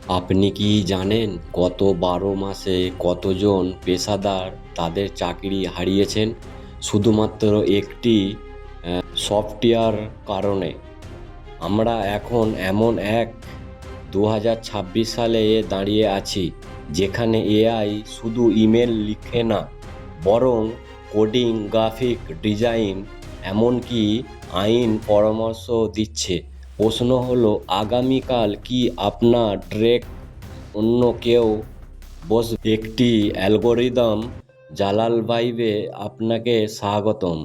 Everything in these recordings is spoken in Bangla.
আপনি কি জানেন গত 12 মাসে কতজন পেশাদার তাদের চাকরি হারিয়েছেন শুধুমাত্র একটি সফটওয়্যার কারণে? আমরা এখন এমন এক 2026 সালে দাঁড়িয়ে আছি যেখানে এআই শুধু ইমেল লিখে না, বরং কোডিং, গ্রাফিক ডিজাইন, এমনকি আইন পরামর্শ দিচ্ছে। প্রশ্ন হলো, আগামীকাল কি আপনার ট্রেক অন্য কেউ বসবে? একটি অ্যালগোরিদম জালাল ভাইবে আপনাকে স্বাগতম।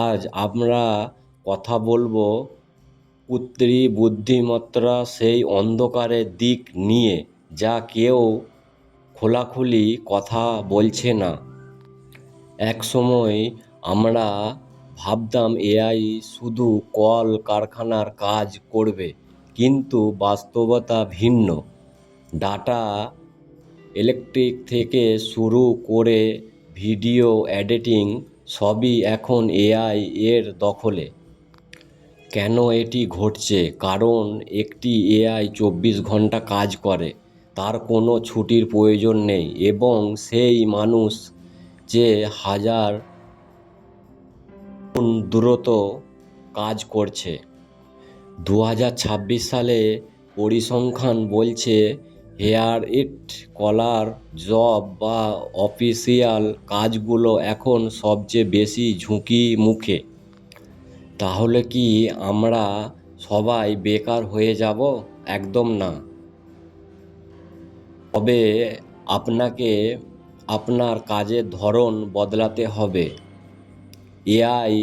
আজ আমরা কথা বলবো কৃত্রিম বুদ্ধিমত্তা, সেই অন্ধকারের দিক নিয়ে যা কেউ খোলাখুলি কথা বলছে না। এক সময় আমরা ভাবতাম এআই শুধু কল কারখানার কাজ করবে, কিন্তু বাস্তবতা ভিন্ন। ডাটা ইলেকট্রিক থেকে শুরু করে ভিডিও এডিটিং, সবই এখন এআই এর দখলে। কেন এটি ঘটছে? কারণ একটি এআই 24 ঘন্টা কাজ করে, তার কোনো ছুটির প্রয়োজন নেই, এবং সেই মানুষ যে হাজার গুণ দ্রুত কাজ করছে। 2026 সালে পরিসংখ্যান বলছে হেয়ার ইট কলার জব বা অফিসিয়াল কাজগুলো এখন সবচেয়ে বেশি ঝুঁকি মুখে। তাহলে কি আমরা সবাই বেকার হয়ে যাব? একদম না। তবে আপনাকে আপনার কাজের ধরন বদলাতে হবে। এআই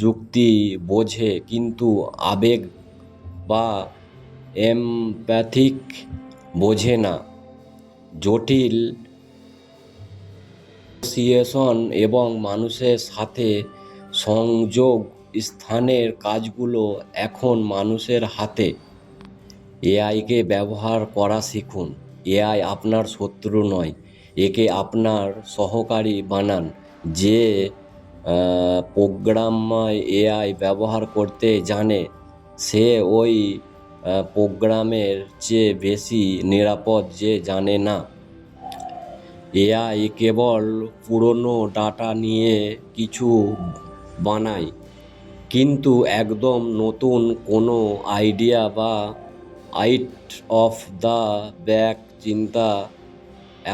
যুক্তি বোঝে, কিন্তু আবেগ বা এমপ্যাথিক বোঝে না। জটিল নেগোসিয়েশন এবং মানুষের সাথে সংযোগ স্থানের কাজগুলো এখন মানুষের হাতে। এআইকে ব্যবহার করা শিখুন। এআই আপনার শত্রু নয়, একে আপনার সহকারী বানান। যে প্রোগ্রামার এআই ব্যবহার করতে জানে, সে ওই প্রোগ্রামের চেয়ে বেশি নিরাপদ যে জানে না। এআই কেবল পুরনো ডাটা নিয়ে কিছু বানায়, কিন্তু একদম নতুন কোনো আইডিয়া বা আউট অফ দ্য বক্স চিন্তা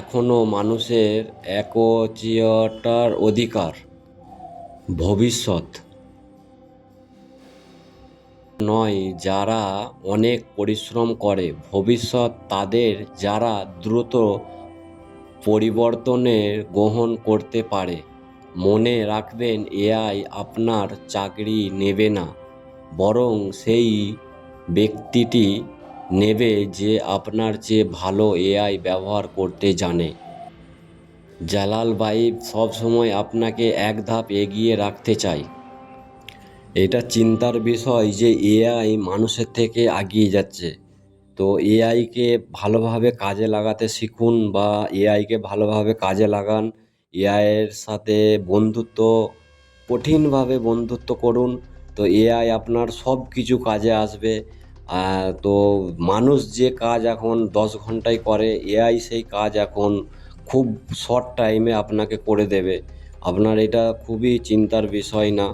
এখনও মানুষের একচেটিয়ার অধিকার। ভবিষ্যৎ নয় যারা অনেক পরিশ্রম করে, ভবিষ্যৎ তাদের যারা দ্রুত পরিবর্তনের গ্রহণ করতে পারে। মনে রাখবেন, এআই আপনার চাকরি নেবে না, বরং সেই ব্যক্তিটি নেবে যে আপনার চেয়ে ভালো এআই ব্যবহার করতে জানে। জালাল ভাইব সবসময় আপনাকে এক ধাপ এগিয়ে রাখতে চায়। এটা চিন্তার বিষয় যে এআই মানুষের থেকে এগিয়ে যাচ্ছে। তো এআইকে ভালোভাবে কাজে লাগাতে শিখুন, বা এআইকে ভালোভাবে কাজে লাগান। এআইয়ের সাথে বন্ধুত্ব, কঠিনভাবে বন্ধুত্ব করুন। তো এআই আপনার সব কিছু কাজে আসবে। তো মানুষ যে কাজ এখন 10 ঘন্টায় করে, এআই সেই কাজ এখন খুব শর্ট টাইমে আপনাকে করে দেবে। আপনার এটা খুবই চিন্তার বিষয় না?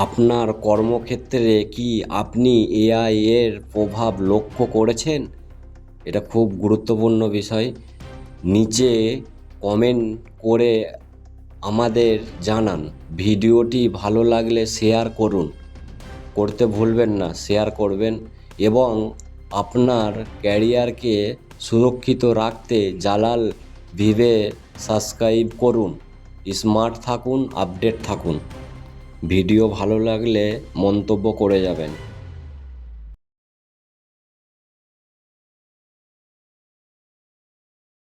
আপনার কর্মক্ষেত্রে কি আপনি এআই এর প্রভাব লক্ষ্য করেছেন? এটা খুব গুরুত্বপূর্ণ বিষয়। নিচে কমেন্ট করে আমাদের জানান। ভিডিওটি ভালো লাগলে শেয়ার করতে ভুলবেন না। শেয়ার করবেন, এবং আপনার ক্যারিয়ারকে সুরক্ষিত রাখতে জালাল ভিভে সাবস্ক্রাইব করুন। স্মার্ট থাকুন, আপডেট থাকুন। ভিডিও ভালো লাগলে মন্তব্য করে যাবেন।